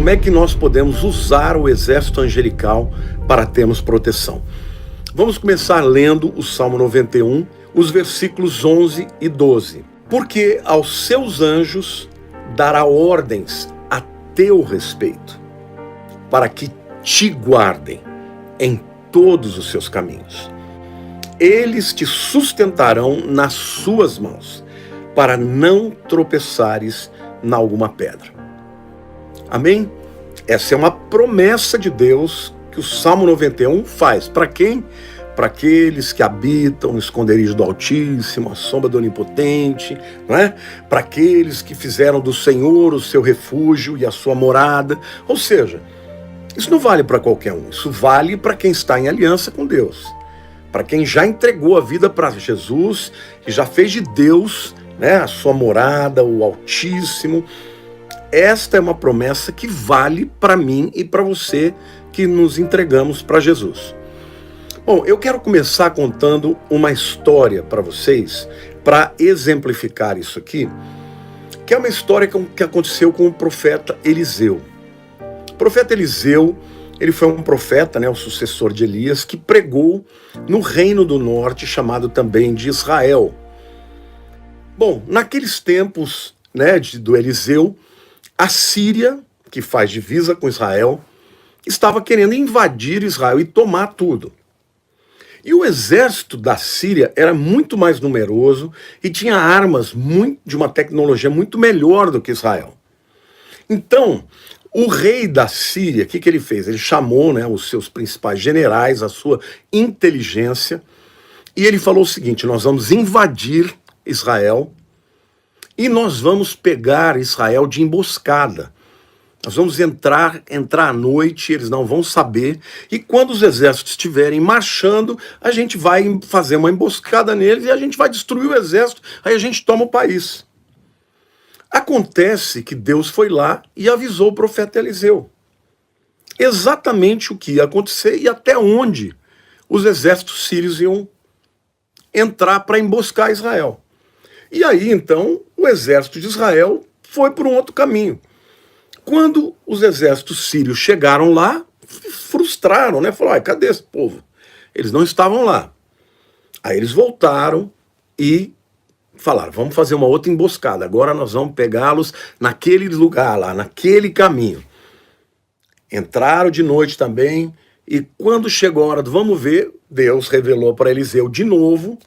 como é que nós podemos usar o exército angelical para termos proteção. Vamos começar lendo o Salmo 91, os versículos 11 e 12. Porque aos seus anjos dará ordens a teu respeito, para que te guardem em todos os seus caminhos. Eles te sustentarão nas suas mãos, para não tropeçares em alguma pedra. Amém? Essa é uma promessa de Deus que o Salmo 91 faz. Para quem? Para aqueles que habitam no esconderijo do Altíssimo, a sombra do Onipotente, não é? Para aqueles que fizeram do Senhor o seu refúgio e a sua morada. Ou seja, isso não vale para qualquer um, isso vale para quem está em aliança com Deus. Para quem já entregou a vida para Jesus e já fez de Deus, né, a sua morada, o Altíssimo. Esta é uma promessa que vale para mim e para você que nos entregamos para Jesus. Bom, eu quero começar contando uma história para vocês, para exemplificar isso aqui, que é uma história que aconteceu com o profeta Eliseu. O profeta Eliseu, ele foi um profeta, né, o sucessor de Elias, que pregou no Reino do Norte, chamado também de Israel. Bom, naqueles tempos, né, do Eliseu, a Síria, que faz divisa com Israel, estava querendo invadir Israel e tomar tudo. E o exército da Síria era muito mais numeroso e tinha armas de uma tecnologia muito melhor do que Israel. Então, o rei da Síria, o que ele fez? Ele chamou, né, os seus principais generais, a sua inteligência, e ele falou o seguinte: nós vamos invadir Israel e nós vamos pegar Israel de emboscada. Nós vamos entrar à noite, eles não vão saber, e quando os exércitos estiverem marchando, a gente vai fazer uma emboscada neles e a gente vai destruir o exército, aí a gente toma o país. Acontece que Deus foi lá e avisou o profeta Eliseu exatamente o que ia acontecer e até onde os exércitos sírios iam entrar para emboscar Israel. E aí, então, o exército de Israel foi por um outro caminho. Quando os exércitos sírios chegaram lá, frustraram, né? Falaram: cadê esse povo? Eles não estavam lá. Aí eles voltaram e falaram: vamos fazer uma outra emboscada. Agora nós vamos pegá-los naquele lugar lá, naquele caminho. Entraram de noite também, e quando chegou a hora do vamos ver, Deus revelou para Eliseu de novo,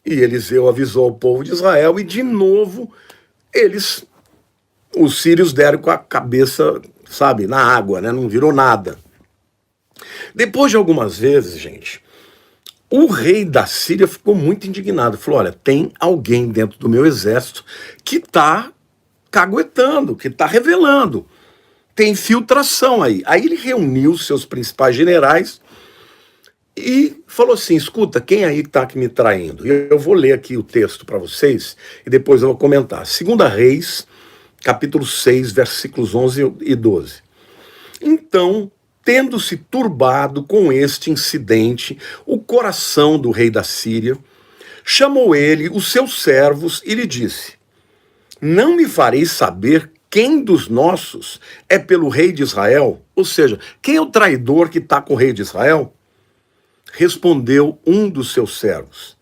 e Eliseu avisou o povo de Israel, e de novo os sírios deram com a cabeça, sabe, na água, né? Não virou nada. Depois de algumas vezes, gente, o rei da Síria ficou muito indignado. Falou: olha, tem alguém dentro do meu exército que está caguetando, que está revelando. Tem infiltração aí. Aí ele reuniu seus principais generais e falou assim: escuta, quem aí está me traindo? Eu vou ler aqui o texto para vocês e depois eu vou comentar. 2 Reis, capítulo 6, versículos 11 e 12. Então, tendo-se turbado com este incidente o coração do rei da Síria, chamou ele os seus servos e lhe disse: não me fareis saber quem dos nossos é pelo rei de Israel? Ou seja, quem é o traidor que está com o rei de Israel? Respondeu um dos seus servos: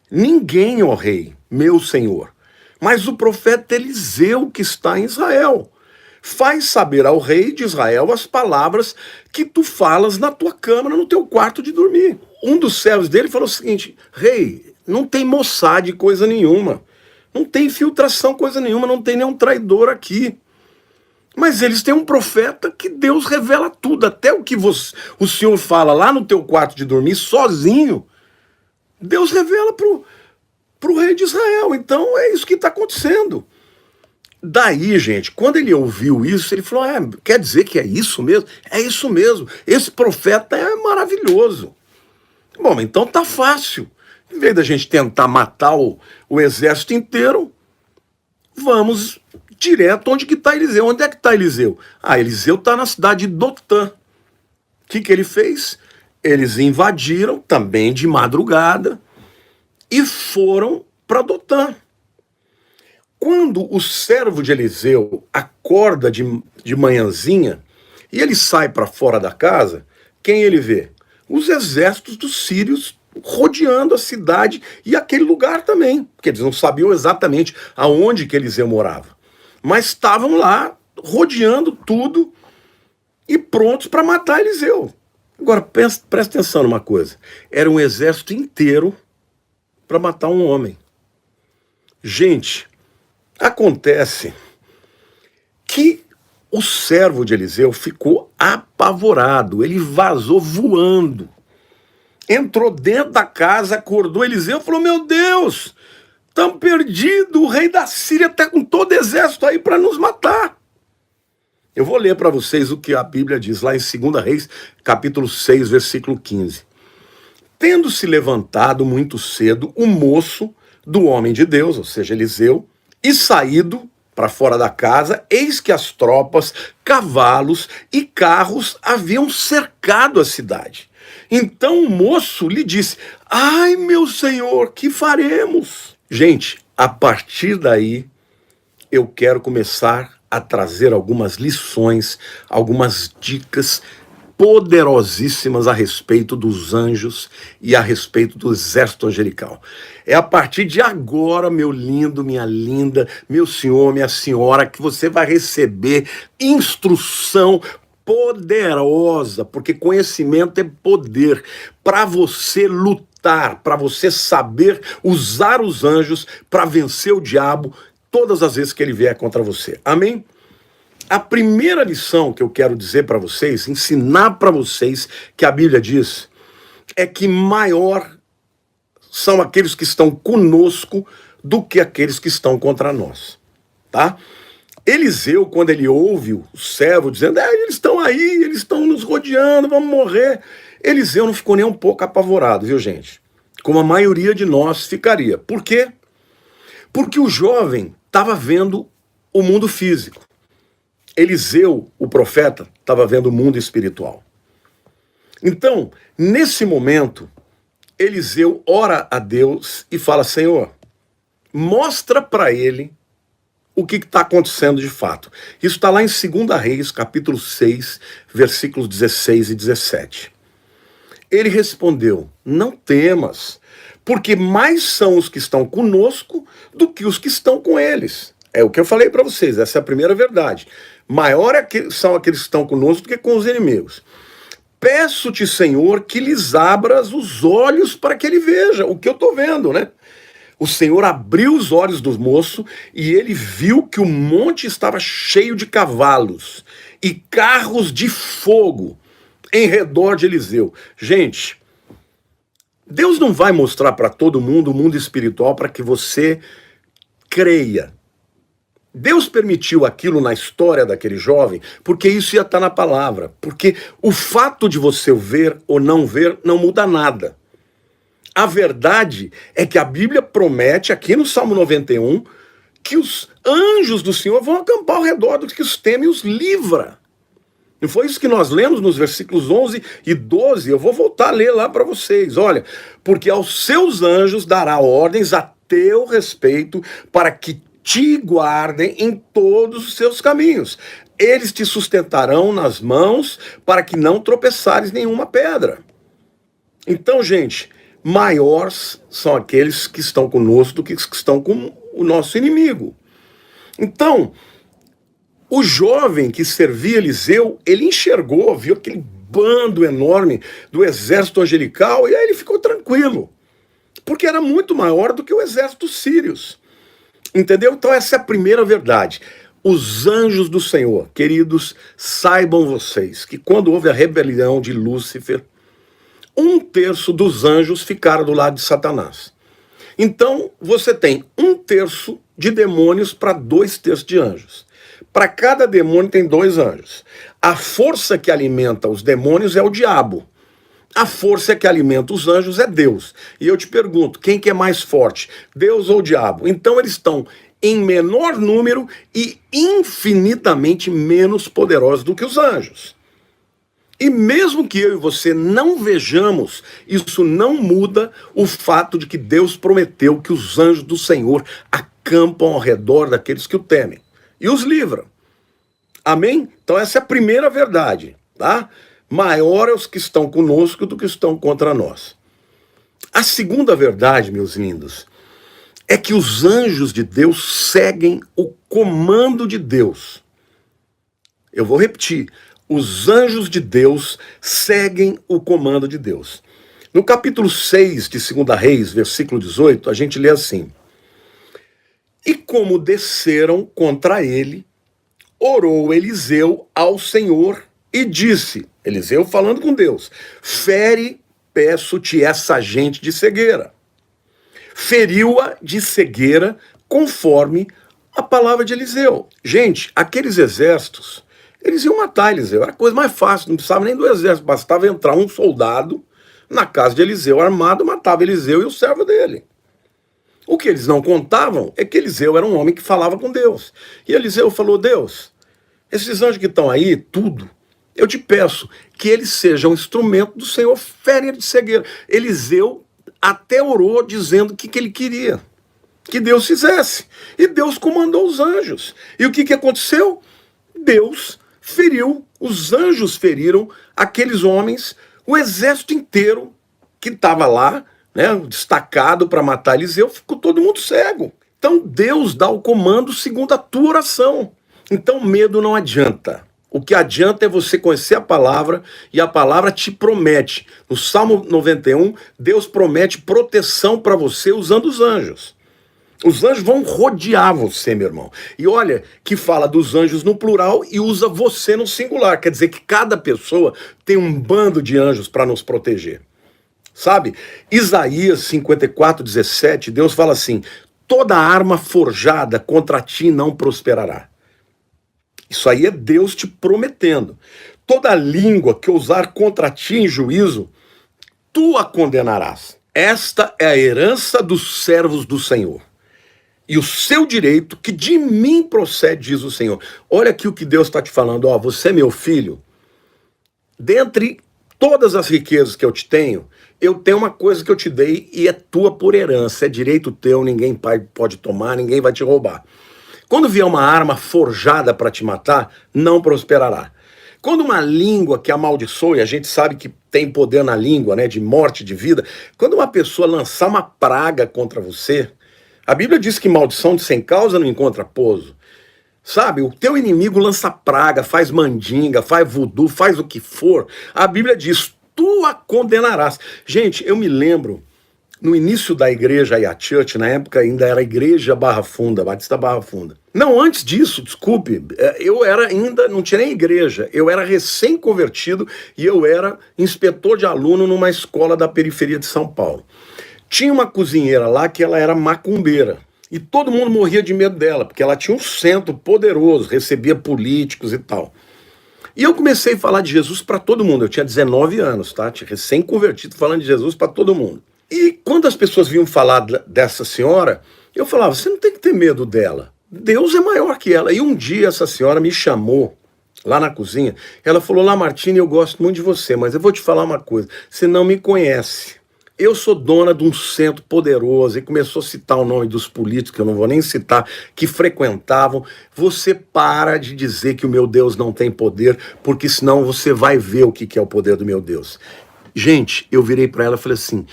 ninguém, ó rei, meu senhor, mas o profeta Eliseu que está em Israel. Faz saber ao rei de Israel as palavras que tu falas na tua câmara, no teu quarto de dormir. Um dos servos dele falou o seguinte: rei, não tem moçade coisa nenhuma, não tem infiltração coisa nenhuma, não tem nenhum traidor aqui. Mas eles têm um profeta que Deus revela tudo, até o que o senhor fala lá no teu quarto de dormir, sozinho, Deus revela pro rei de Israel. Então é isso que está acontecendo. Daí, gente, quando ele ouviu isso, ele falou: quer dizer que é isso mesmo? É isso mesmo, esse profeta é maravilhoso. Bom, então tá fácil. Em vez da gente tentar matar o exército inteiro, vamos direto onde que está Eliseu. Onde é que está Eliseu? Eliseu está na cidade de Dotã. O que ele fez? Eles invadiram, também de madrugada, e foram para Dotã. Quando o servo de Eliseu acorda de manhãzinha e ele sai para fora da casa, quem ele vê? Os exércitos dos sírios rodeando a cidade e aquele lugar também, porque eles não sabiam exatamente aonde que Eliseu morava, mas estavam lá rodeando tudo e prontos para matar Eliseu. Agora, presta atenção numa coisa, era um exército inteiro para matar um homem. Gente, acontece que o servo de Eliseu ficou apavorado, ele vazou voando. Entrou dentro da casa, acordou Eliseu e falou: meu Deus, estamos perdidos, o rei da Síria está com todo o exército aí para nos matar. Eu vou ler para vocês o que a Bíblia diz lá em 2 Reis, capítulo 6, versículo 15. Tendo se levantado muito cedo o moço do homem de Deus, ou seja, Eliseu, e saído para fora da casa, eis que as tropas, cavalos e carros haviam cercado a cidade. Então o moço lhe disse: ai, meu senhor, que faremos? Gente, a partir daí, eu quero começar a trazer algumas lições, algumas dicas poderosíssimas a respeito dos anjos e a respeito do exército angelical. É a partir de agora, meu lindo, minha linda, meu senhor, minha senhora, que você vai receber instrução poderosa, porque conhecimento é poder, para você lutar, para você saber usar os anjos para vencer o diabo todas as vezes que ele vier contra você. Amém? A primeira lição que eu quero dizer para vocês, ensinar para vocês, que a Bíblia diz, é que maior são aqueles que estão conosco do que aqueles que estão contra nós, tá? Eliseu, quando ele ouve o servo dizendo: eles estão aí, eles estão nos rodeando, vamos morrer. Eliseu não ficou nem um pouco apavorado, viu, gente? Como a maioria de nós ficaria. Por quê? Porque o jovem estava vendo o mundo físico. Eliseu, o profeta, estava vendo o mundo espiritual. Então, nesse momento, Eliseu ora a Deus e fala: Senhor, mostra para ele o que está acontecendo de fato. Isso está lá em 2 Reis, capítulo 6, versículos 16 e 17. Ele respondeu: não temas, porque mais são os que estão conosco do que os que estão com eles. É o que eu falei para vocês, essa é a primeira verdade. Maior são aqueles que estão conosco do que com os inimigos. Peço-te, Senhor, que lhes abras os olhos para que ele veja o que eu estou vendo, né? O Senhor abriu os olhos do moço e ele viu que o monte estava cheio de cavalos e carros de fogo em redor de Eliseu. Gente, Deus não vai mostrar para todo mundo o mundo espiritual para que você creia. Deus permitiu aquilo na história daquele jovem porque isso ia estar na palavra. Porque o fato de você ver ou não ver não muda nada. A verdade é que a Bíblia promete, aqui no Salmo 91, que os anjos do Senhor vão acampar ao redor dos que os temem e os livra. Não foi isso que nós lemos nos versículos 11 e 12? Eu vou voltar a ler lá para vocês. Olha, porque aos seus anjos dará ordens a teu respeito para que te guardem em todos os seus caminhos. Eles te sustentarão nas mãos para que não tropeçares nenhuma pedra. Então, gente, maiores são aqueles que estão conosco do que os que estão com o nosso inimigo. Então, o jovem que servia Eliseu, ele enxergou, viu aquele bando enorme do exército angelical, e aí ele ficou tranquilo, porque era muito maior do que o exército dos sírios. Entendeu? Então essa é a primeira verdade. Os anjos do Senhor, queridos, saibam vocês que quando houve a rebelião de Lúcifer, 1/3 dos anjos ficaram do lado de Satanás. Então você tem 1/3 de demônios para 2/3 de anjos. Para cada demônio tem 2 anjos. A força que alimenta os demônios é o diabo. A força que alimenta os anjos é Deus. E eu te pergunto, quem que é mais forte, Deus ou o diabo? Então eles estão em menor número e infinitamente menos poderosos do que os anjos. E mesmo que eu e você não vejamos, isso não muda o fato de que Deus prometeu que os anjos do Senhor acampam ao redor daqueles que o temem e os livram. Amém? Então essa é a primeira verdade, tá? Maior é os que estão conosco do que estão contra nós. A segunda verdade, meus lindos, é que os anjos de Deus seguem o comando de Deus. Eu vou repetir. Os anjos de Deus seguem o comando de Deus. No capítulo 6 de 2 Reis, versículo 18, a gente lê assim: E como desceram contra ele, orou Eliseu ao Senhor e disse, Eliseu falando com Deus, fere, peço-te essa gente de cegueira. Feriu-a de cegueira conforme a palavra de Eliseu. Gente, aqueles exércitos, eles iam matar Eliseu, era a coisa mais fácil, não precisava nem do exército, bastava entrar um soldado na casa de Eliseu armado, matava Eliseu e o servo dele. O que eles não contavam é que Eliseu era um homem que falava com Deus. E Eliseu falou, Deus, esses anjos que estão aí, tudo, eu te peço que eles sejam instrumento do Senhor, fere de cegueira. Eliseu até orou dizendo o que ele queria, que Deus fizesse. E Deus comandou os anjos. E o que aconteceu? Deus feriu, os anjos feriram aqueles homens, o exército inteiro que estava lá, né, destacado para matar Eliseu, ficou todo mundo cego. Então Deus dá o comando segundo a tua oração. Então medo não adianta. O que adianta é você conhecer a palavra e a palavra te promete. No Salmo 91, Deus promete proteção para você usando os anjos. Os anjos vão rodear você, meu irmão. E olha que fala dos anjos no plural e usa você no singular. Quer dizer que cada pessoa tem um bando de anjos para nos proteger. Sabe? Isaías 54:17, Deus fala assim, toda arma forjada contra ti não prosperará. Isso aí é Deus te prometendo. Toda língua que usar contra ti em juízo, tu a condenarás. Esta é a herança dos servos do Senhor. E o seu direito, que de mim procede, diz o Senhor. Olha aqui o que Deus está te falando. Ó, você é meu filho. Dentre todas as riquezas que eu te tenho, eu tenho uma coisa que eu te dei e é tua por herança. É direito teu, ninguém pode tomar, ninguém vai te roubar. Quando vier uma arma forjada para te matar, não prosperará. Quando uma língua que amaldiçoe, a gente sabe que tem poder na língua, né, de morte, de vida. Quando uma pessoa lançar uma praga contra você, a Bíblia diz que maldição de sem causa não encontra pouso. Sabe, o teu inimigo lança praga, faz mandinga, faz voodoo, faz o que for. A Bíblia diz, tu a condenarás. Gente, eu me lembro, no início da igreja Ia Church, na época ainda era Igreja Barra Funda, Batista Barra Funda. Não, antes disso, desculpe, eu era ainda, não tinha nem igreja, eu era recém-convertido e eu era inspetor de aluno numa escola da periferia de São Paulo. Tinha uma cozinheira lá que ela era macumbeira e todo mundo morria de medo dela, porque ela tinha um centro poderoso, recebia políticos e tal. E eu comecei a falar de Jesus para todo mundo, eu tinha 19 anos, tá? Tinha recém-convertido falando de Jesus para todo mundo. E quando as pessoas vinham falar dessa senhora, eu falava, você não tem que ter medo dela. Deus é maior que ela. E um dia essa senhora me chamou lá na cozinha. Ela falou, Lamartine, eu gosto muito de você, mas eu vou te falar uma coisa. Você não me conhece. Eu sou dona de um centro poderoso. E começou a citar o nome dos políticos, que eu não vou nem citar, que frequentavam. Você para de dizer que o meu Deus não tem poder, porque senão você vai ver o que é o poder do meu Deus. Gente, eu virei para ela e falei assim,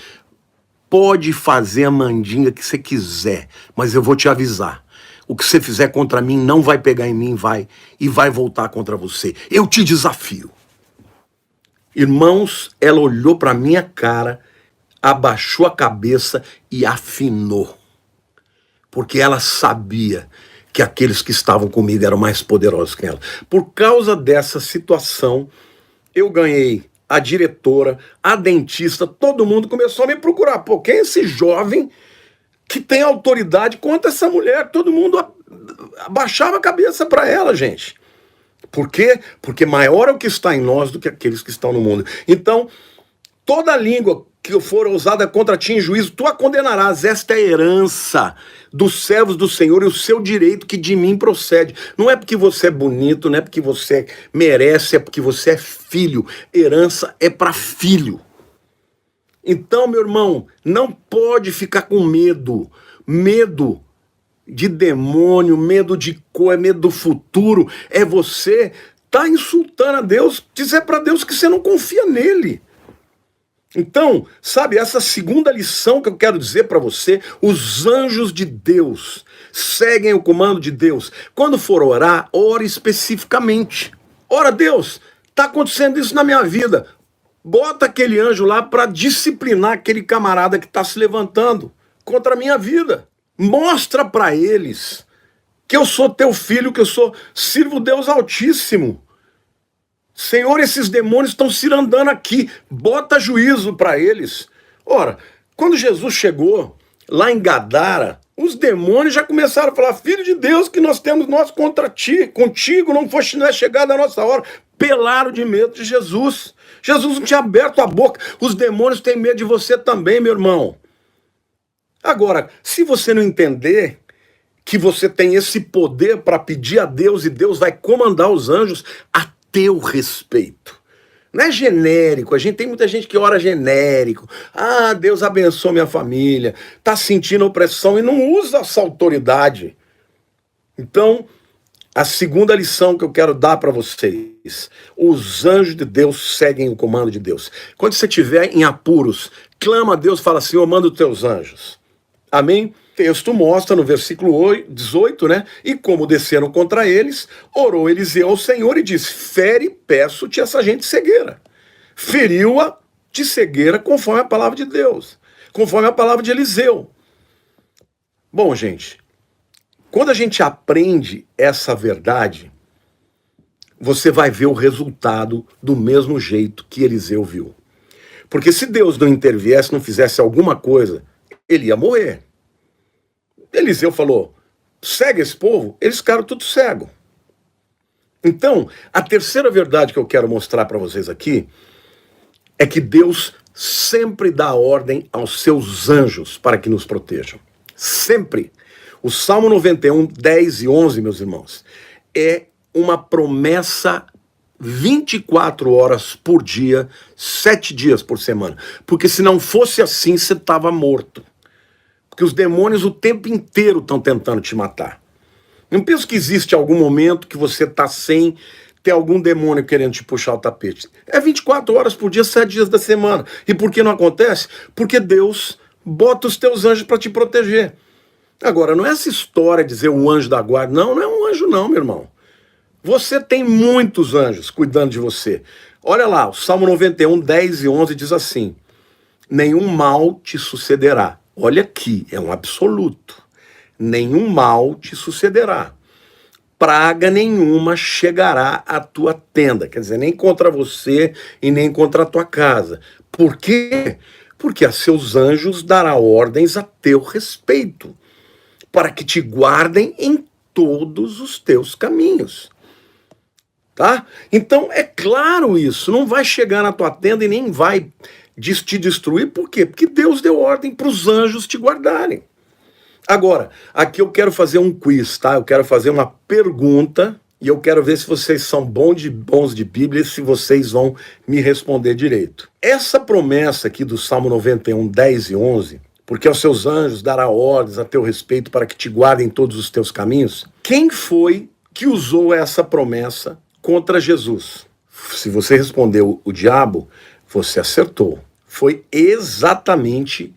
pode fazer a mandinga que você quiser, mas eu vou te avisar. O que você fizer contra mim não vai pegar em mim, e vai voltar contra você. Eu te desafio. Irmãos, ela olhou para minha cara, abaixou a cabeça e afinou. Porque ela sabia que aqueles que estavam comigo eram mais poderosos que ela. Por causa dessa situação, eu ganhei a diretora, a dentista, todo mundo começou a me procurar. Pô, quem é esse jovem que tem autoridade contra essa mulher? Todo mundo abaixava a cabeça para ela, gente. Por quê? Porque maior é o que está em nós do que aqueles que estão no mundo. Então, toda língua que for usada contra ti em juízo, tu a condenarás. Esta é a herança dos servos do Senhor e o seu direito que de mim procede. Não é porque você é bonito, não é porque você merece, é porque você é filho. Herança é para filho. Então, meu irmão, não pode ficar com medo. Medo de demônio, medo de coisa, medo do futuro, é você tá insultando a Deus, dizer para Deus que você não confia nele. Então, sabe, essa segunda lição que eu quero dizer para você, os anjos de Deus seguem o comando de Deus. Quando for orar, ore especificamente. Ora, Deus, está acontecendo isso na minha vida. Bota aquele anjo lá para disciplinar aquele camarada que está se levantando contra a minha vida. Mostra para eles que eu sou teu filho, que eu sirvo Deus Altíssimo. Senhor, esses demônios estão se andando aqui. Bota juízo para eles. Ora, quando Jesus chegou lá em Gadara, os demônios já começaram a falar: Filho de Deus, que nós temos nós contra ti, contigo não é chegada a nossa hora. Pelaram de medo de Jesus. Jesus não tinha aberto a boca. Os demônios têm medo de você também, meu irmão. Agora, se você não entender que você tem esse poder para pedir a Deus e Deus vai comandar os anjos a teu respeito. Não é genérico, tem muita gente que ora genérico. Ah, Deus abençoe minha família, tá sentindo opressão e não usa essa autoridade. Então, a segunda lição que eu quero dar para vocês: os anjos de Deus seguem o comando de Deus. Quando você estiver em apuros, clama a Deus, fala: Senhor, manda os teus anjos. Amém? O texto mostra no versículo 18, né? E como desceram contra eles, orou Eliseu ao Senhor e disse: Fere, peço-te essa gente cegueira. Feriu-a de cegueira conforme a palavra de Deus, conforme a palavra de Eliseu. Bom, gente, quando a gente aprende essa verdade, você vai ver o resultado do mesmo jeito que Eliseu viu. Porque se Deus não interviesse, não fizesse alguma coisa, ele ia morrer. Eliseu falou: segue esse povo, eles ficaram tudo cego. Então, a terceira verdade que eu quero mostrar para vocês aqui é que Deus sempre dá ordem aos seus anjos para que nos protejam. Sempre. O Salmo 91, 10 e 11, meus irmãos, é uma promessa 24 horas por dia, 7 dias por semana. Porque se não fosse assim, você estava morto. Porque os demônios o tempo inteiro estão tentando te matar. Não penso que existe algum momento que você está sem ter algum demônio querendo te puxar o tapete. É 24 horas por dia, 7 dias da semana. E por que não acontece? Porque Deus bota os teus anjos para te proteger. Agora, não é essa história de dizer um anjo da guarda. Não, não é um anjo não, meu irmão. Você tem muitos anjos cuidando de você. Olha lá, o Salmo 91, 10 e 11 diz assim: nenhum mal te sucederá. Olha aqui, é um absoluto. Nenhum mal te sucederá. Praga nenhuma chegará à tua tenda. Quer dizer, nem contra você e nem contra a tua casa. Por quê? Porque a seus anjos dará ordens a teu respeito, para que te guardem em todos os teus caminhos. Tá? Então, é claro isso. Não vai chegar na tua tenda e nem vai te destruir. Por quê? Porque Deus deu ordem para os anjos te guardarem. Agora, aqui eu quero fazer um quiz, tá? Eu quero fazer uma pergunta e eu quero ver se vocês são bons de Bíblia e se vocês vão me responder direito. Essa promessa aqui do Salmo 91, 10 e 11, porque aos seus anjos dará ordens a teu respeito para que te guardem todos os teus caminhos, quem foi que usou essa promessa contra Jesus? Se você respondeu o diabo, você acertou. Foi exatamente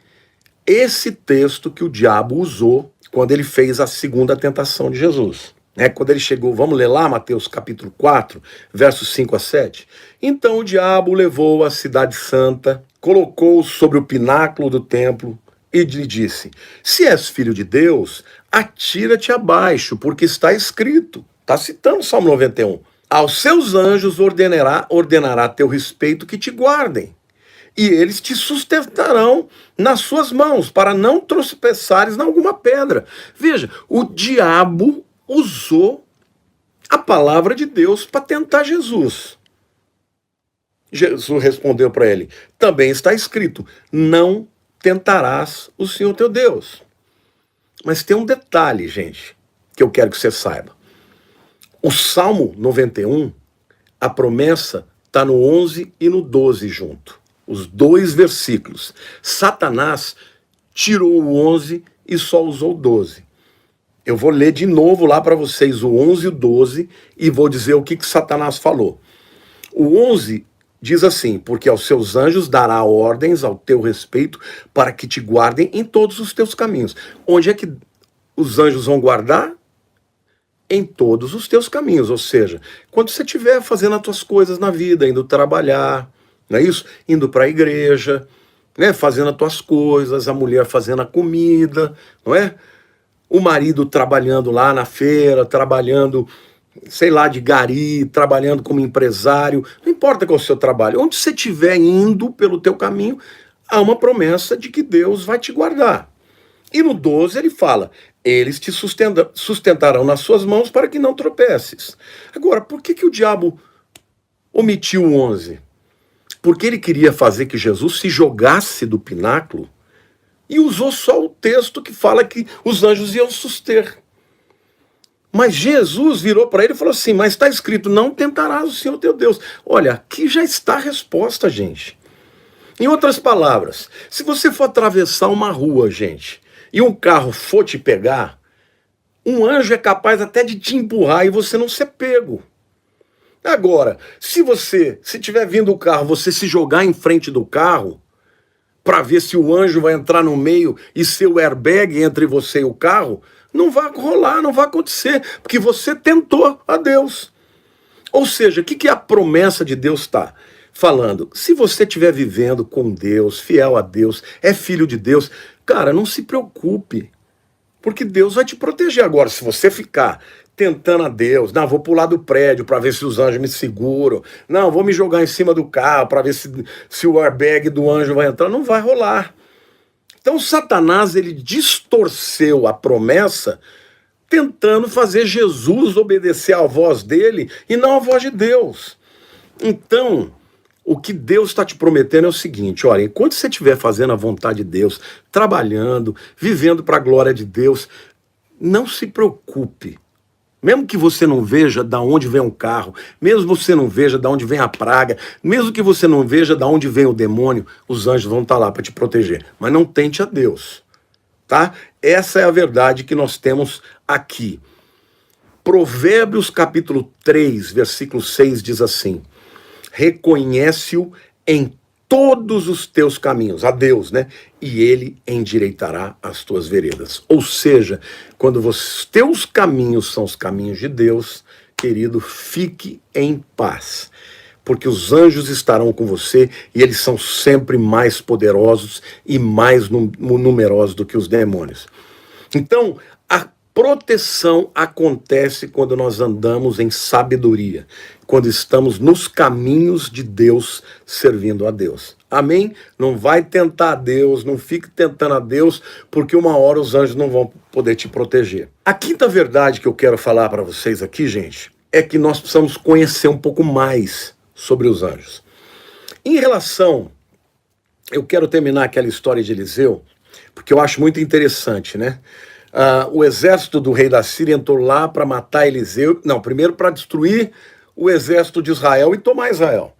esse texto que o diabo usou quando ele fez a segunda tentação de Jesus. Quando ele chegou, vamos ler lá, Mateus capítulo 4, versos 5 a 7. Então o diabo levou a cidade santa, colocou-o sobre o pináculo do templo e lhe disse: se és filho de Deus, atira-te abaixo, porque está escrito. Está citando o Salmo 91. Aos seus anjos ordenará a teu respeito que te guardem, e eles te sustentarão nas suas mãos, para não tropeçares em alguma pedra. Veja, o diabo usou a palavra de Deus para tentar Jesus. Jesus respondeu para ele: também está escrito, não tentarás o Senhor teu Deus. Mas tem um detalhe, gente, que eu quero que você saiba. O Salmo 91, a promessa está no 11 e no 12 junto. Os dois versículos. Satanás tirou o 11 e só usou o 12. Eu vou ler de novo lá para vocês o 11 e o 12 e vou dizer o que Satanás falou. O 11 diz assim: porque aos seus anjos dará ordens ao teu respeito para que te guardem em todos os teus caminhos. Onde é que os anjos vão guardar? Em todos os teus caminhos. Ou seja, quando você estiver fazendo as tuas coisas na vida, indo trabalhar, não é isso? Indo para a igreja, né? Fazendo as tuas coisas, a mulher fazendo a comida, não é? O marido trabalhando lá na feira, trabalhando, sei lá, de gari, trabalhando como empresário, não importa qual é o seu trabalho, onde você estiver indo pelo teu caminho, há uma promessa de que Deus vai te guardar. E no 12 ele fala: eles te sustentarão nas suas mãos para que não tropeces. Agora, por que o diabo omitiu o 11? Porque ele queria fazer que Jesus se jogasse do pináculo e usou só o texto que fala que os anjos iam suster. Mas Jesus virou para ele e falou assim: mas está escrito, não tentarás o Senhor teu Deus. Olha, aqui já está a resposta, gente. Em outras palavras, se você for atravessar uma rua, gente, e um carro for te pegar, um anjo é capaz até de te empurrar e você não ser pego. Agora, se tiver vindo o carro, você se jogar em frente do carro, para ver se o anjo vai entrar no meio e ser o airbag entre você e o carro, não vai rolar, não vai acontecer, porque você tentou a Deus. Ou seja, o que a promessa de Deus está falando? Se você estiver vivendo com Deus, fiel a Deus, é filho de Deus, cara, não se preocupe, porque Deus vai te proteger. Agora, se você ficar tentando a Deus, não, vou pular do prédio para ver se os anjos me seguram, não, vou me jogar em cima do carro para ver se o airbag do anjo vai entrar, não vai rolar. Então Satanás, ele distorceu a promessa tentando fazer Jesus obedecer à voz dele e não à voz de Deus. Então, o que Deus está te prometendo é o seguinte: olha, enquanto você estiver fazendo a vontade de Deus, trabalhando, vivendo para a glória de Deus, não se preocupe. Mesmo que você não veja de onde vem um carro, mesmo que você não veja de onde vem a praga, mesmo que você não veja de onde vem o demônio, os anjos vão estar lá para te proteger. Mas não tente a Deus, tá? Essa é a verdade que nós temos aqui. Provérbios capítulo 3, versículo 6 diz assim: reconhece-o em todos os teus caminhos, a Deus, né? E ele endireitará as tuas veredas. Ou seja, quando os teus caminhos são os caminhos de Deus, querido, fique em paz, porque os anjos estarão com você e eles são sempre mais poderosos e mais numerosos do que os demônios. Então, a proteção acontece quando nós andamos em sabedoria, quando estamos nos caminhos de Deus, servindo a Deus. Amém? Não vai tentar a Deus, não fique tentando a Deus, porque uma hora os anjos não vão poder te proteger. A quinta verdade que eu quero falar para vocês aqui, gente, é que nós precisamos conhecer um pouco mais sobre os anjos. Em relação, eu quero terminar aquela história de Eliseu, porque eu acho muito interessante, né? O exército do rei da Síria entrou lá para matar Eliseu, não, primeiro para destruir o exército de Israel e tomar Israel.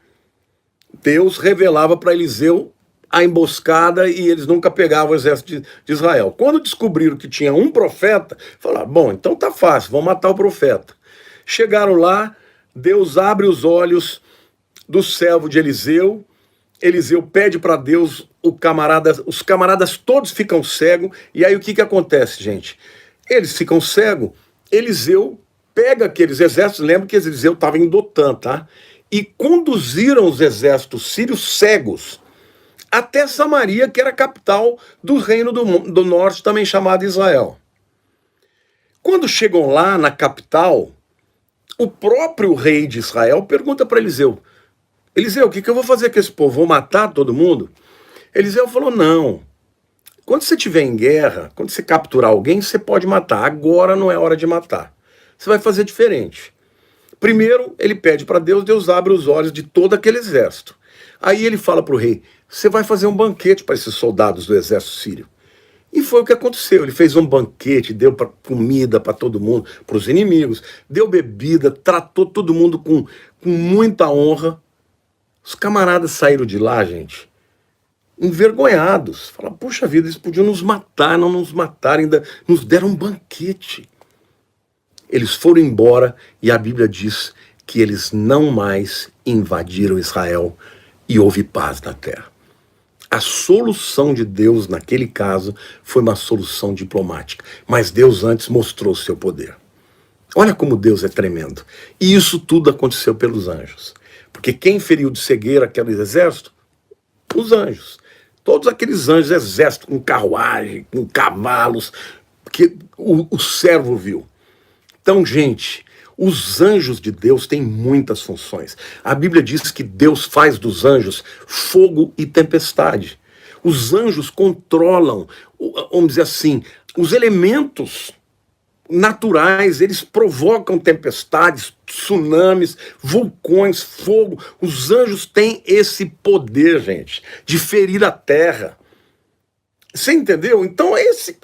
Deus revelava para Eliseu a emboscada e eles nunca pegavam o exército de Israel. Quando descobriram que tinha um profeta, falaram: bom, então tá fácil, vamos matar o profeta. Chegaram lá, Deus abre os olhos do servo de Eliseu, Eliseu pede para Deus, os camaradas todos ficam cegos, e aí o que acontece, gente? Eles ficam cegos, Eliseu pega aqueles exércitos, lembra que Eliseu estava em Dotã, tá? E conduziram os exércitos sírios cegos até Samaria, que era a capital do reino do norte, também chamado Israel. Quando chegam lá na capital, o próprio rei de Israel pergunta para Eliseu: Eliseu, o que eu vou fazer com esse povo? Vou matar todo mundo? Eliseu falou: não. Quando você estiver em guerra, quando você capturar alguém, você pode matar. Agora não é hora de matar. Você vai fazer diferente. Primeiro, ele pede para Deus, Deus abre os olhos de todo aquele exército. Aí ele fala para o rei: você vai fazer um banquete para esses soldados do exército sírio. E foi o que aconteceu. Ele fez um banquete, deu comida para todo mundo, para os inimigos, deu bebida, tratou todo mundo com muita honra. Os camaradas saíram de lá, gente, envergonhados. Falaram: puxa vida, eles podiam nos matar, não nos mataram, ainda nos deram um banquete. eles foram embora e a Bíblia diz que eles não mais invadiram Israel e houve paz na terra. A solução de Deus naquele caso foi uma solução diplomática, mas Deus antes mostrou seu poder. Olha como Deus é tremendo. E isso tudo aconteceu pelos anjos. Porque quem feriu de cegueira aquele exército? Os anjos. Todos aqueles anjos, exército com carruagem, com cavalos, que o servo viu. Então, gente, os anjos de Deus têm muitas funções. A Bíblia diz que Deus faz dos anjos fogo e tempestade. Os anjos controlam, vamos dizer assim, os elementos naturais, eles provocam tempestades, tsunamis, vulcões, fogo. Os anjos têm esse poder, gente, de ferir a terra. Você entendeu? Então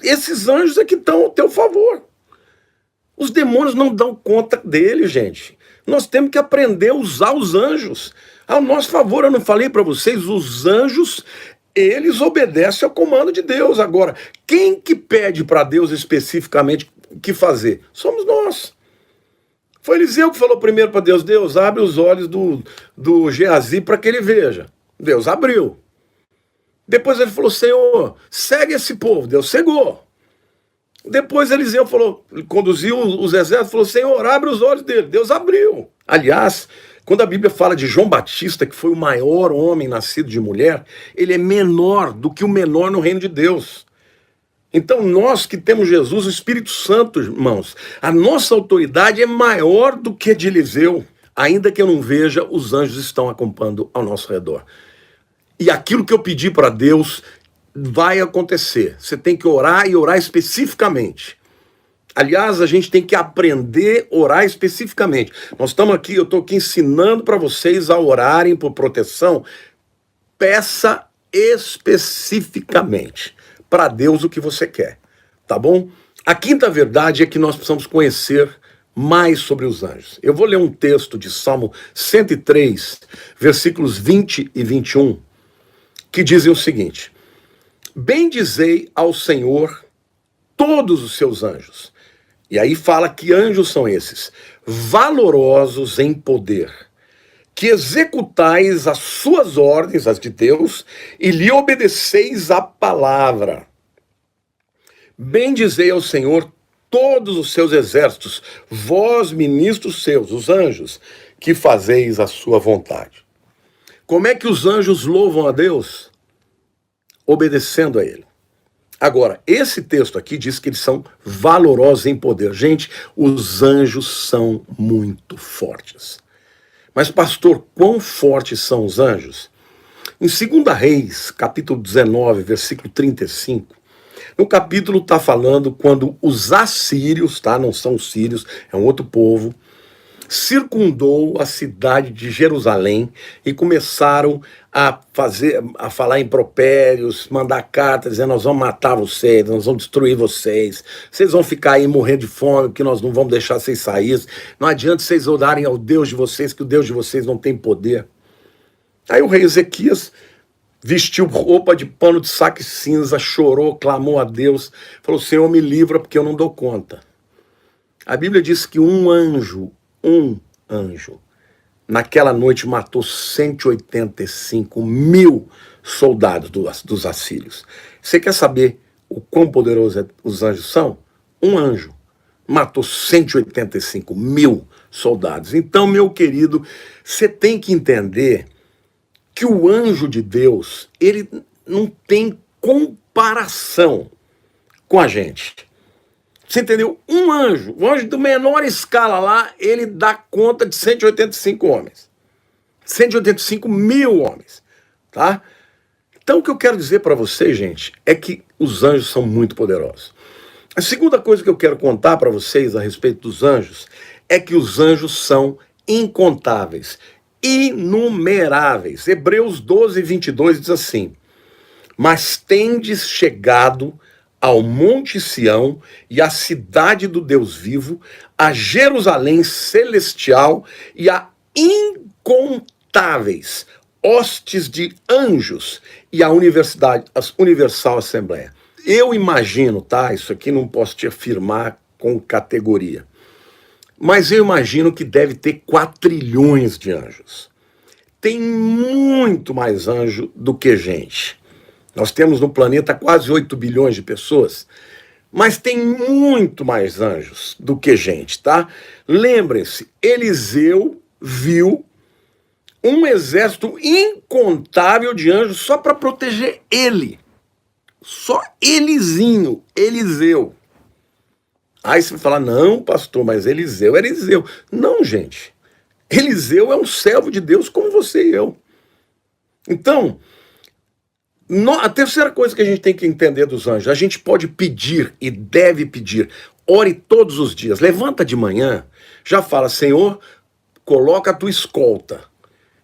esses anjos é que estão ao teu favor. Os demônios não dão conta dele, gente. Nós temos que aprender a usar os anjos ao nosso favor. Eu não falei para vocês, os anjos, eles obedecem ao comando de Deus. Agora, quem que pede para Deus especificamente o que fazer? Somos nós. Foi Eliseu que falou primeiro para Deus: Deus, abre os olhos do Geazi para que ele veja. Deus abriu. Depois ele falou: Senhor, segue esse povo. Deus cegou. Depois Eliseu falou, conduziu os exércitos, falou: Senhor, abre os olhos dele. Deus abriu. Aliás, quando a Bíblia fala de João Batista, que foi o maior homem nascido de mulher, ele é menor do que o menor no reino de Deus. Então nós que temos Jesus, o Espírito Santo, irmãos, a nossa autoridade é maior do que a de Eliseu. Ainda que eu não veja, os anjos estão acampando ao nosso redor. E aquilo que eu pedi para Deus vai acontecer. Você tem que orar e orar especificamente. Aliás, a gente tem que aprender a orar especificamente. Nós estamos aqui, eu estou aqui ensinando para vocês a orarem por proteção. Peça especificamente para Deus o que você quer, tá bom? A quinta verdade é que nós precisamos conhecer mais sobre os anjos. Eu vou ler um texto de Salmo 103, versículos 20 e 21, que dizem o seguinte: bendizei ao Senhor todos os seus anjos. E aí fala que anjos são esses: valorosos em poder, que executais as suas ordens, as de Deus, e lhe obedeceis a palavra. Bendizei ao Senhor todos os seus exércitos, vós, ministros seus, os anjos, que fazeis a sua vontade. Como é que os anjos louvam a Deus? Obedecendo a ele. Agora, esse texto aqui diz que eles são valorosos em poder. Gente, os anjos são muito fortes. Mas, pastor, quão fortes são os anjos? Em 2 Reis, capítulo 19, versículo 35, no capítulo está falando quando os assírios, tá? Não são os sírios, é um outro povo, circundou a cidade de Jerusalém e começaram a falar impropérios, mandar cartas dizendo: nós vamos matar vocês, nós vamos destruir vocês, vocês vão ficar aí morrendo de fome, porque nós não vamos deixar vocês saírem, não adianta vocês orarem ao Deus de vocês, que o Deus de vocês não tem poder. Aí o rei Ezequias vestiu roupa de pano de saco e cinza, chorou, clamou a Deus, falou: Senhor, me livra porque eu não dou conta. A Bíblia diz que um anjo, naquela noite matou 185 mil soldados dos assírios. Você quer saber o quão poderosos os anjos são? Um anjo matou 185 mil soldados. Então, meu querido, você tem que entender que o anjo de Deus, ele não tem comparação com a gente. Você entendeu? Um anjo do menor escala lá, ele dá conta de 185 homens. 185 mil homens, tá? Então o que eu quero dizer para vocês, gente, é que os anjos são muito poderosos. A segunda coisa que eu quero contar para vocês a respeito dos anjos é que os anjos são incontáveis, inumeráveis. Hebreus 12, 22 diz assim: mas tendes chegado ao Monte Sião e à cidade do Deus vivo, a Jerusalém celestial e a incontáveis hostes de anjos e a Universal Assembleia. Eu imagino, tá? Isso aqui não posso te afirmar com categoria. mas eu imagino que deve ter 4 trilhões de anjos. Tem muito mais anjo do que gente. Nós temos no planeta quase 8 bilhões de pessoas, mas tem muito mais anjos do que gente, tá? Lembrem-se, Eliseu viu um exército incontável de anjos só para proteger ele. Só elezinho, Eliseu. Aí você vai falar, não, pastor, mas Eliseu era Eliseu. Não, gente. Eliseu é um servo de Deus como você e eu. Então, a terceira coisa que a gente tem que entender dos anjos, a gente pode pedir e deve pedir. Ore todos os dias. Levanta de manhã, já fala, Senhor, coloca a tua escolta.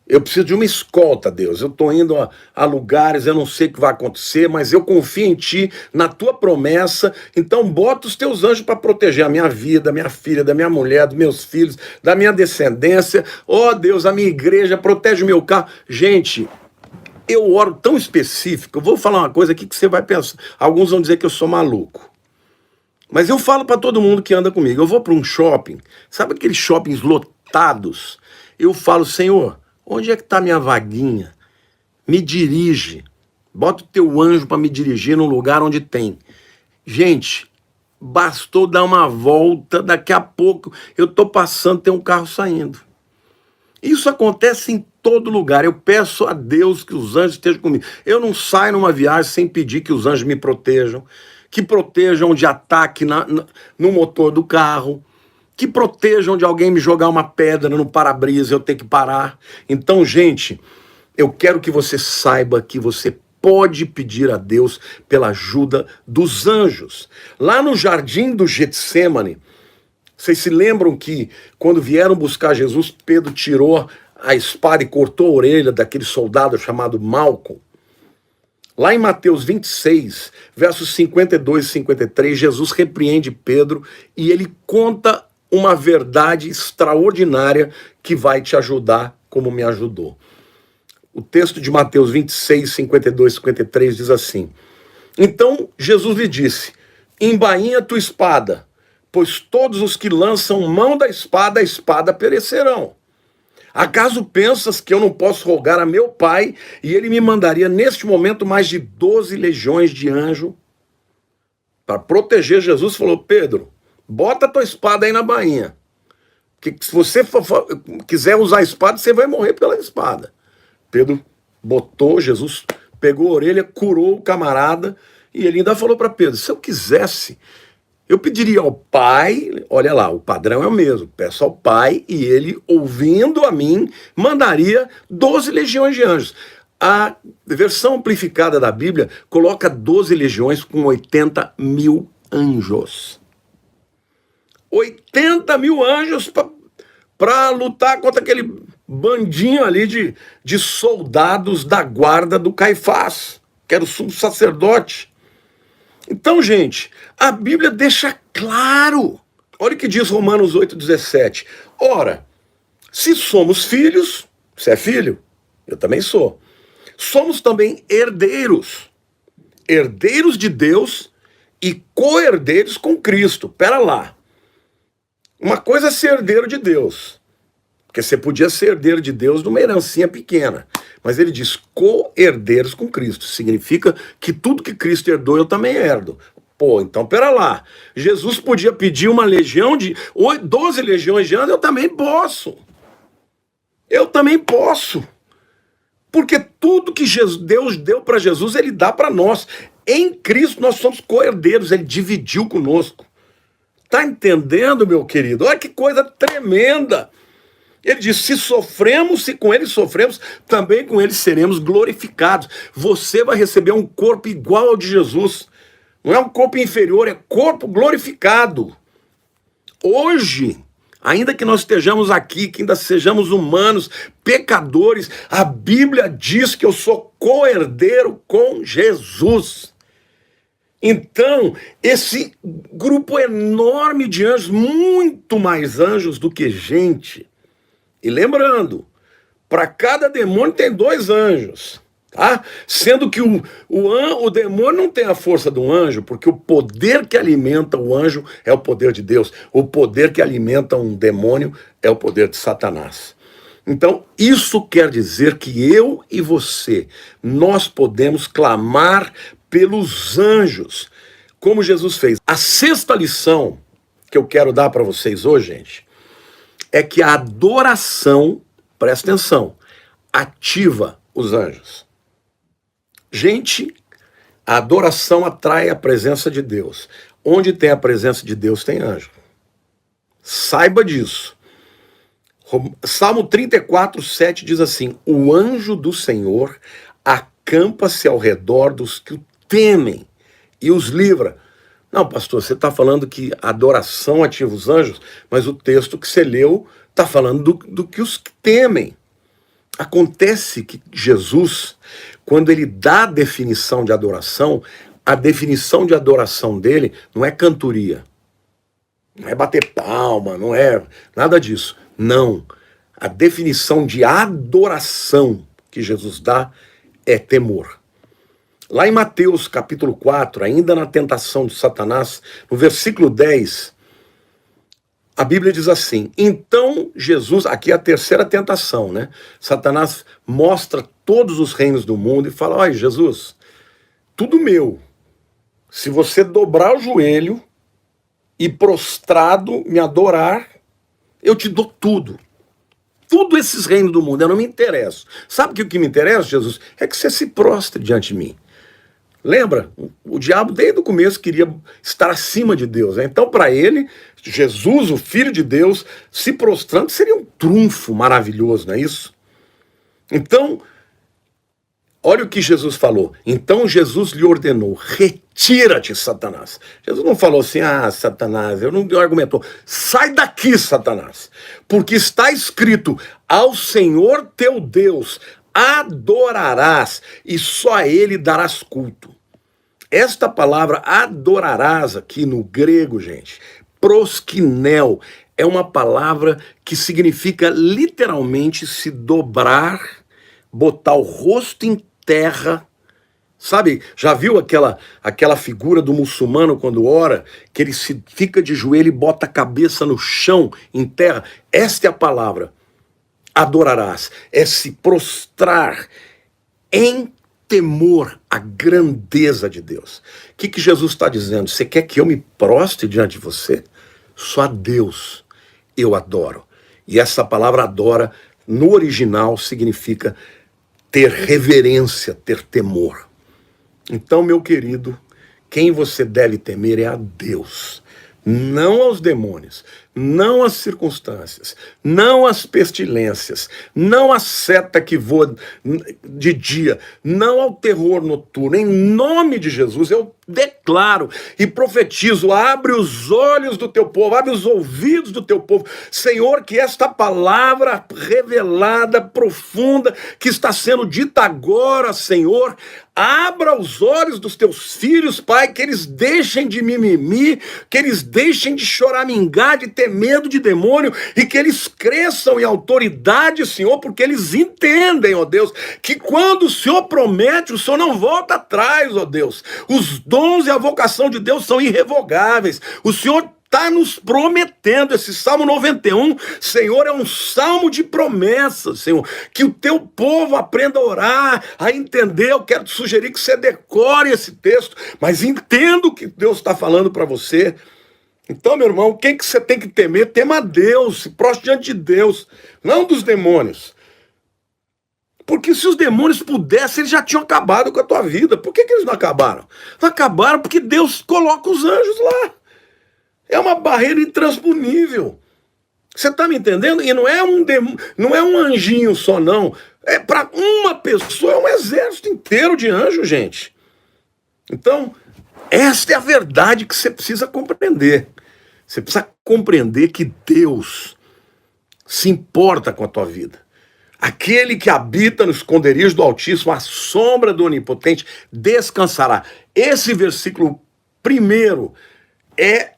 Eu preciso de uma escolta, Deus. Eu estou indo a lugares, eu não sei o que vai acontecer, mas eu confio em Ti, na Tua promessa. Então bota os Teus anjos para proteger a minha vida, a minha filha, da minha mulher, dos meus filhos, da minha descendência. Oh, Deus, a minha igreja, protege o meu carro. Gente, eu oro tão específico. Eu vou falar uma coisa aqui que você vai pensar. Alguns vão dizer que eu sou maluco. Mas eu falo para todo mundo que anda comigo. Eu vou para um shopping, sabe aqueles shoppings lotados? Eu falo, Senhor, onde é que está a minha vaguinha? Me dirige. Bota o teu anjo para me dirigir num lugar onde tem. Gente, bastou dar uma volta, daqui a pouco eu estou passando, tem um carro saindo. Isso acontece em todo lugar. Eu peço a Deus que os anjos estejam comigo. Eu não saio numa viagem sem pedir que os anjos me protejam, que protejam de ataque no motor do carro, que protejam de alguém me jogar uma pedra no para-brisa, eu ter que parar. Então, gente, eu quero que você saiba que você pode pedir a Deus pela ajuda dos anjos. Lá no jardim do Getsêmani, vocês se lembram que quando vieram buscar Jesus, Pedro tirou a espada e cortou a orelha daquele soldado chamado Malco? Lá em Mateus 26, versos 52 e 53, Jesus repreende Pedro e ele conta uma verdade extraordinária que vai te ajudar como me ajudou. O texto de Mateus 26, 52 e 53 diz assim: Então Jesus lhe disse, embainha tua espada, pois todos os que lançam mão da espada, a espada perecerão. Acaso pensas que eu não posso rogar a meu Pai e ele me mandaria neste momento mais de 12 legiões de anjo para proteger Jesus? Falou, Pedro, bota a tua espada aí na bainha. Porque se você quiser usar a espada, você vai morrer pela espada. Pedro botou, Jesus pegou a orelha, curou o camarada, e ele ainda falou para Pedro, se eu quisesse, eu pediria ao Pai, olha lá, o padrão é o mesmo, peço ao Pai, e ele, ouvindo a mim, mandaria 12 legiões de anjos. A versão amplificada da Bíblia coloca 12 legiões com 80 mil anjos. 80 mil anjos para lutar contra aquele bandinho ali de soldados da guarda do Caifás, que era o sumo sacerdote. Então, gente, a Bíblia deixa claro. Olha o que diz Romanos 8,17. Ora, se somos filhos, você é filho? Eu também sou. Somos também herdeiros. Herdeiros de Deus e co-herdeiros com Cristo. Pera lá. Uma coisa é ser herdeiro de Deus, porque você podia ser herdeiro de Deus numa herancinha pequena, mas ele diz co-herdeiros com Cristo, significa que tudo que Cristo herdou eu também herdo. Pô, então pera lá, Jesus podia pedir uma legião de 12 legiões de anjos, eu também posso, porque tudo que Deus deu para Jesus, ele dá para nós. Em Cristo nós somos co-herdeiros, ele dividiu conosco. Tá entendendo, meu querido? Olha que coisa tremenda. Ele diz, se com ele sofremos, também com ele seremos glorificados. Você vai receber um corpo igual ao de Jesus. Não é um corpo inferior, é corpo glorificado. Hoje, ainda que nós estejamos aqui, que ainda sejamos humanos, pecadores, a Bíblia diz que eu sou co-herdeiro com Jesus. Então, esse grupo enorme de anjos, muito mais anjos do que gente. E lembrando, para cada demônio tem 2 anjos. Tá? Sendo que o demônio não tem a força do anjo, porque o poder que alimenta o anjo é o poder de Deus. O poder que alimenta um demônio é o poder de Satanás. Então, isso quer dizer que eu e você, nós podemos clamar pelos anjos, como Jesus fez. A sexta lição que eu quero dar para vocês hoje, gente, é que a adoração, presta atenção, ativa os anjos. Gente, a adoração atrai a presença de Deus. Onde tem a presença de Deus, tem anjo. Saiba disso. Salmo 34, 7 diz assim: o anjo do Senhor acampa-se ao redor dos que o temem e os livra. Não, pastor, você está falando que a adoração ativa os anjos, mas o texto que você leu está falando do que os temem. Acontece que Jesus, quando ele dá a definição de adoração, a definição de adoração dele não é cantoria, não é bater palma, não é nada disso. Não. A definição de adoração que Jesus dá é temor. Lá em Mateus capítulo 4, ainda na tentação de Satanás, no versículo 10, a Bíblia diz assim: então Jesus, aqui é a terceira tentação, né? Satanás mostra todos os reinos do mundo e fala: olha, Jesus, tudo meu. Se você dobrar o joelho e prostrado me adorar, eu te dou tudo. Tudo esses reinos do mundo, eu não me interesso. Sabe o que me interessa, Jesus? É que você se prostre diante de mim. Lembra? O diabo desde o começo queria estar acima de Deus, né? Então para ele, Jesus, o Filho de Deus, se prostrando seria um trunfo maravilhoso, não é isso? Então, olha o que Jesus falou. Então Jesus lhe ordenou: retira-te, Satanás. Jesus não falou assim: ah, Satanás, eu não argumentou. Sai daqui, Satanás. Porque está escrito: ao Senhor teu Deus adorarás e só a ele darás culto. Esta palavra adorarás aqui no grego, gente, proskinel, é uma palavra que significa literalmente se dobrar, botar o rosto em terra. Sabe, já viu aquela figura do muçulmano quando ora, que ele fica de joelho e bota a cabeça no chão, em terra? Esta é a palavra. Adorarás, é se prostrar em temor à grandeza de Deus. O que Jesus está dizendo? Você quer que eu me prostre diante de você? Só a Deus eu adoro. E essa palavra adora, no original, significa ter reverência, ter temor. Então, meu querido, quem você deve temer é a Deus, não aos demônios, não às circunstâncias, não às pestilências, não à seta que voa de dia, não ao terror noturno. Em nome de Jesus, eu declaro e profetizo: abre os olhos do teu povo, abre os ouvidos do teu povo, Senhor, que esta palavra revelada, profunda, que está sendo dita agora, Senhor, abra os olhos dos teus filhos, Pai, que eles deixem de mimimi, que eles deixem de choramingar, de ter medo de demônio, e que eles cresçam em autoridade, Senhor, porque eles entendem, ó Deus, que quando o Senhor promete, o Senhor não volta atrás, ó Deus. Os dons e a vocação de Deus são irrevogáveis. O Senhor está nos prometendo. Esse Salmo 91, Senhor, é um salmo de promessas, Senhor, que o teu povo aprenda a orar, a entender. Eu quero te sugerir que você decore esse texto, mas entenda o que Deus está falando para você. Então, meu irmão, quem que você tem que temer? Tema a Deus, se prostre diante de Deus, não dos demônios. Porque se os demônios pudessem, eles já tinham acabado com a tua vida. Por que eles não acabaram? Não acabaram porque Deus coloca os anjos lá. É uma barreira intransponível. Você está me entendendo? E não é um anjinho só, não. É para uma pessoa, é um exército inteiro de anjos, gente. Então, esta é a verdade que você precisa compreender. Você precisa compreender que Deus se importa com a tua vida. Aquele que habita no esconderijo do Altíssimo, à sombra do Onipotente, descansará. Esse versículo primeiro é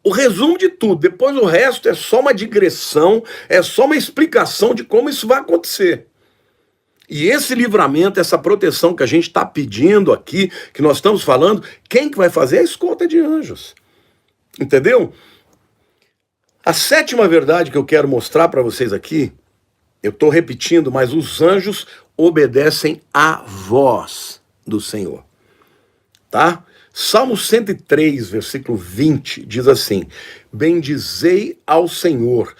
o resumo de tudo. Depois o resto é só uma digressão, é só uma explicação de como isso vai acontecer. E esse livramento, essa proteção que a gente está pedindo aqui, que nós estamos falando, quem que vai fazer? A escolta de anjos. Entendeu? A sétima verdade que eu quero mostrar para vocês aqui, eu estou repetindo, mas os anjos obedecem à voz do Senhor. Tá? Salmo 103, versículo 20, diz assim: bendizei ao Senhor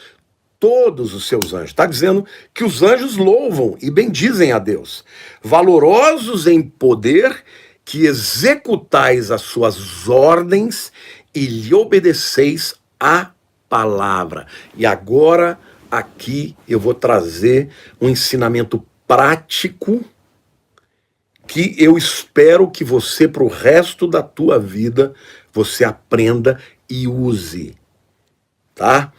todos os seus anjos. Está dizendo que os anjos louvam e bendizem a Deus. Valorosos em poder, que executais as suas ordens e lhe obedeceis a palavra. E agora, aqui, eu vou trazer um ensinamento prático que eu espero que você, para o resto da tua vida, você aprenda e use. Tá?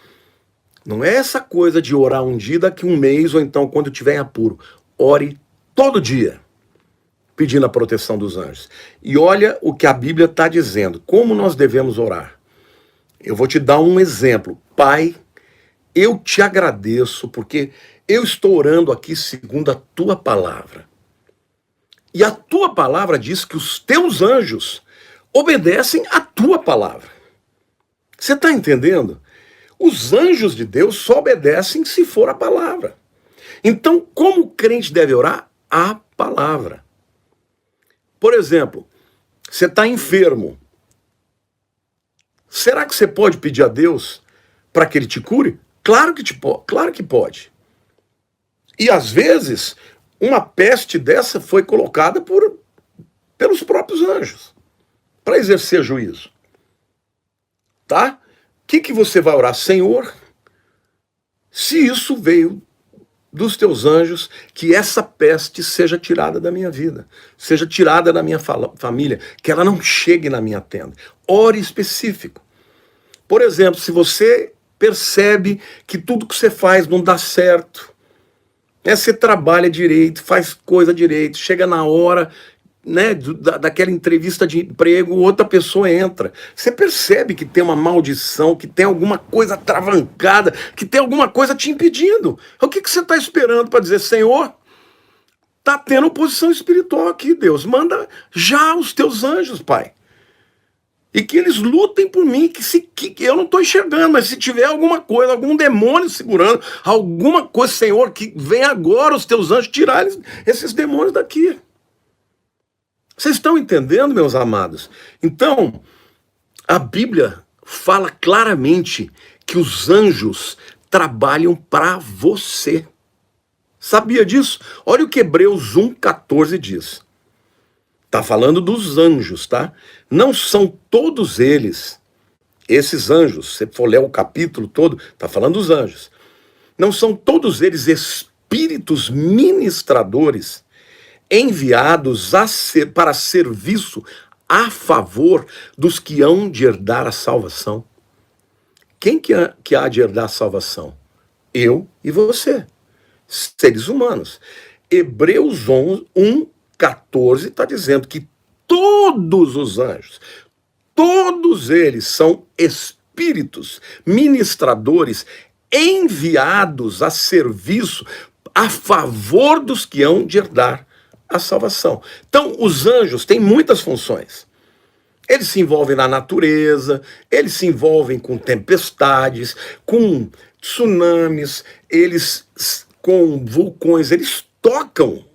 Não é essa coisa de orar um dia, daqui um mês, ou então quando tiver em apuro. Ore todo dia, pedindo a proteção dos anjos. E olha o que a Bíblia está dizendo, como nós devemos orar. Eu vou te dar um exemplo. Pai, eu te agradeço, porque eu estou orando aqui segundo a tua palavra. E a tua palavra diz que os teus anjos obedecem à tua palavra. Você está entendendo? Os anjos de Deus só obedecem se for a palavra. Então, como o crente deve orar? A palavra. Por exemplo, você está enfermo. Será que você pode pedir a Deus para que Ele te cure? Claro que pode. E às vezes, uma peste dessa foi colocada pelos próprios anjos para exercer juízo. Tá? O que você vai orar? Senhor, se isso veio dos teus anjos, que essa peste seja tirada da minha vida, seja tirada da minha família, que ela não chegue na minha tenda. Ore específico. Por exemplo, se você percebe que tudo que você faz não dá certo, você trabalha direito, faz coisa direito, chega na hora, né, daquela entrevista de emprego, outra pessoa entra. Você percebe que tem uma maldição, que tem alguma coisa travancada, que tem alguma coisa te impedindo. O que você está esperando para dizer, Senhor, está tendo oposição espiritual aqui, Deus, manda já os teus anjos, Pai. E que eles lutem por mim, que eu não estou enxergando, mas se tiver alguma coisa, algum demônio segurando, alguma coisa, Senhor, que vem agora os teus anjos tirar esses demônios daqui. Vocês estão entendendo, meus amados? Então, a Bíblia fala claramente que os anjos trabalham para você. Sabia disso? Olha o que Hebreus 1,14 diz. Está falando dos anjos, tá? Não são todos eles, esses anjos, se você for ler o capítulo todo, está falando dos anjos. Não são todos eles espíritos ministradores enviados para serviço a favor dos que hão de herdar a salvação. Quem que há de herdar a salvação? Eu e você, seres humanos. Hebreus 1,14 está dizendo que todos os anjos, todos eles são espíritos ministradores enviados a serviço a favor dos que hão de herdar a salvação. Então, os anjos têm muitas funções. Eles se envolvem na natureza, eles se envolvem com tempestades, com tsunamis, com vulcões, eles tocam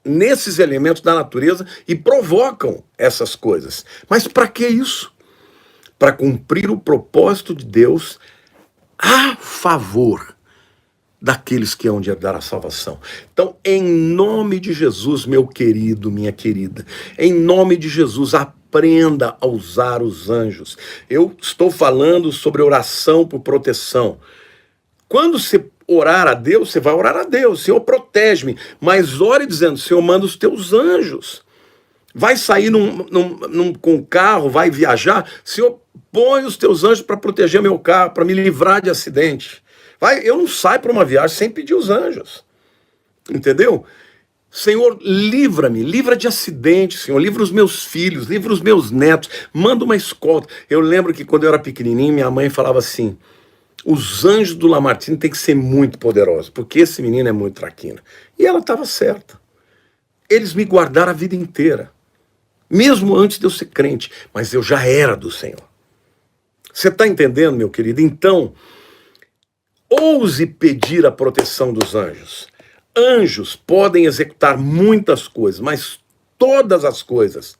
nesses elementos da natureza e provocam essas coisas. Mas para que isso? Para cumprir o propósito de Deus a favor daqueles que hão de herdar a salvação. Então, em nome de Jesus, meu querido, minha querida, em nome de Jesus, aprenda a usar os anjos. Eu estou falando sobre oração por proteção. Quando você orar a Deus, você vai orar a Deus, Senhor, protege-me, mas ore dizendo, Senhor, manda os teus anjos. Vai sair com o carro, vai viajar, Senhor, põe os teus anjos para proteger meu carro, para me livrar de acidente. Eu não saio para uma viagem sem pedir os anjos. Entendeu? Senhor, livra-me, livra de acidente, Senhor, livra os meus filhos, livra os meus netos, manda uma escolta. Eu lembro que quando eu era pequenininho, minha mãe falava assim, os anjos do Lamartine têm que ser muito poderosos, porque esse menino é muito traquina. E ela estava certa. Eles me guardaram a vida inteira, mesmo antes de eu ser crente, mas eu já era do Senhor. Você está entendendo, meu querido? Então, ouse pedir a proteção dos anjos. Anjos podem executar muitas coisas, mas todas as coisas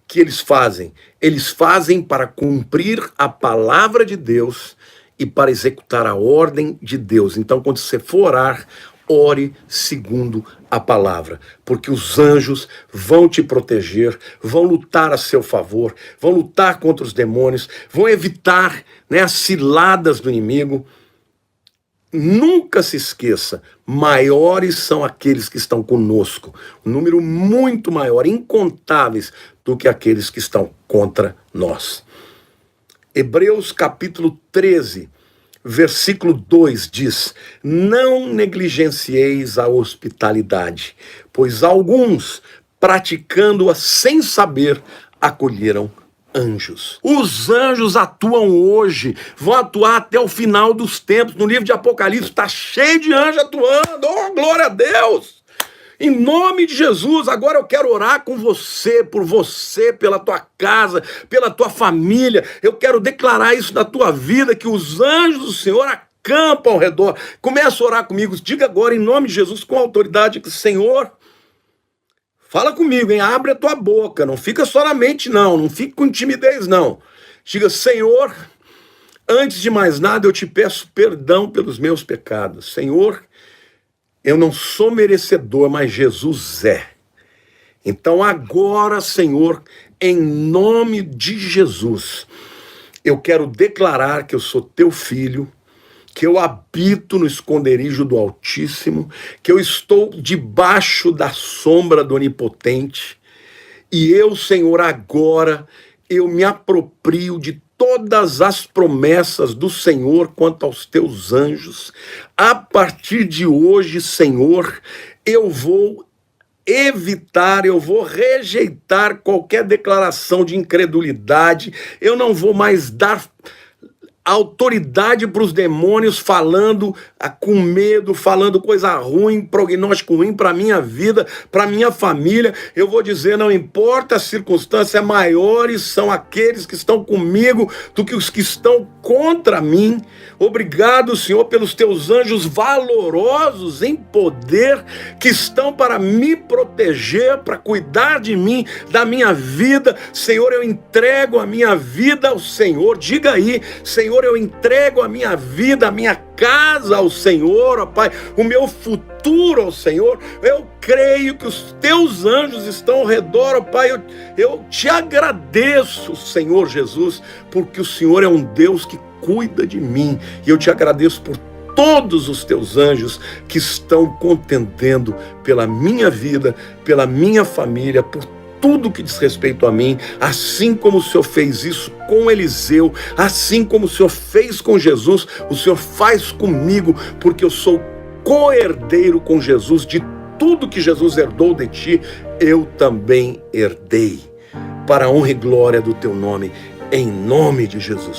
que eles fazem para cumprir a palavra de Deus e para executar a ordem de Deus. Então, quando você for orar, ore segundo a palavra, porque os anjos vão te proteger, vão lutar a seu favor, vão lutar contra os demônios, vão evitar, as ciladas do inimigo. Nunca se esqueça, maiores são aqueles que estão conosco, um número muito maior, incontáveis, do que aqueles que estão contra nós. Hebreus capítulo 13, versículo 2 diz: não negligencieis a hospitalidade, pois alguns, praticando-a sem saber, acolheram anjos. Os anjos atuam hoje, vão atuar até o final dos tempos. No livro de Apocalipse está cheio de anjos atuando. Oh, glória a Deus! Em nome de Jesus, agora eu quero orar com você, por você, pela tua casa, pela tua família. Eu quero declarar isso na tua vida, que os anjos do Senhor acampam ao redor. Começa a orar comigo, diga agora em nome de Jesus, com autoridade, que Senhor, fala comigo, hein? Abre a tua boca, não fica só na mente não, não fica com timidez não. Diga: Senhor, antes de mais nada eu te peço perdão pelos meus pecados. Senhor, eu não sou merecedor, mas Jesus é. Então agora, Senhor, em nome de Jesus, eu quero declarar que eu sou teu filho, que eu habito no esconderijo do Altíssimo, que eu estou debaixo da sombra do Onipotente, e eu, Senhor, agora eu me aproprio de todas as promessas do Senhor quanto aos teus anjos. A partir de hoje, Senhor, eu vou evitar, eu vou rejeitar qualquer declaração de incredulidade, eu não vou mais dar autoridade para os demônios falando com medo, falando coisa ruim, prognóstico ruim para a minha vida, para a minha família. Eu vou dizer, não importa a circunstância, maiores são aqueles que estão comigo do que os que estão contra mim. Obrigado, Senhor, pelos teus anjos valorosos em poder, que estão para me proteger, para cuidar de mim, da minha vida. Senhor, eu entrego a minha vida ao Senhor. Diga aí: Senhor, eu entrego a minha vida, a minha casa ao Senhor, ó Pai, o meu futuro ao Senhor. Eu creio que os teus anjos estão ao redor, ó Pai. Eu te agradeço, Senhor Jesus, porque o Senhor é um Deus que cuida de mim, e eu te agradeço por todos os teus anjos que estão contendendo pela minha vida, pela minha família, por tudo que diz respeito a mim, assim como o Senhor fez isso com Eliseu, assim como o Senhor fez com Jesus, o Senhor faz comigo, porque eu sou co-herdeiro com Jesus de tudo que Jesus herdou de ti, eu também herdei, para a honra e glória do teu nome, em nome de Jesus.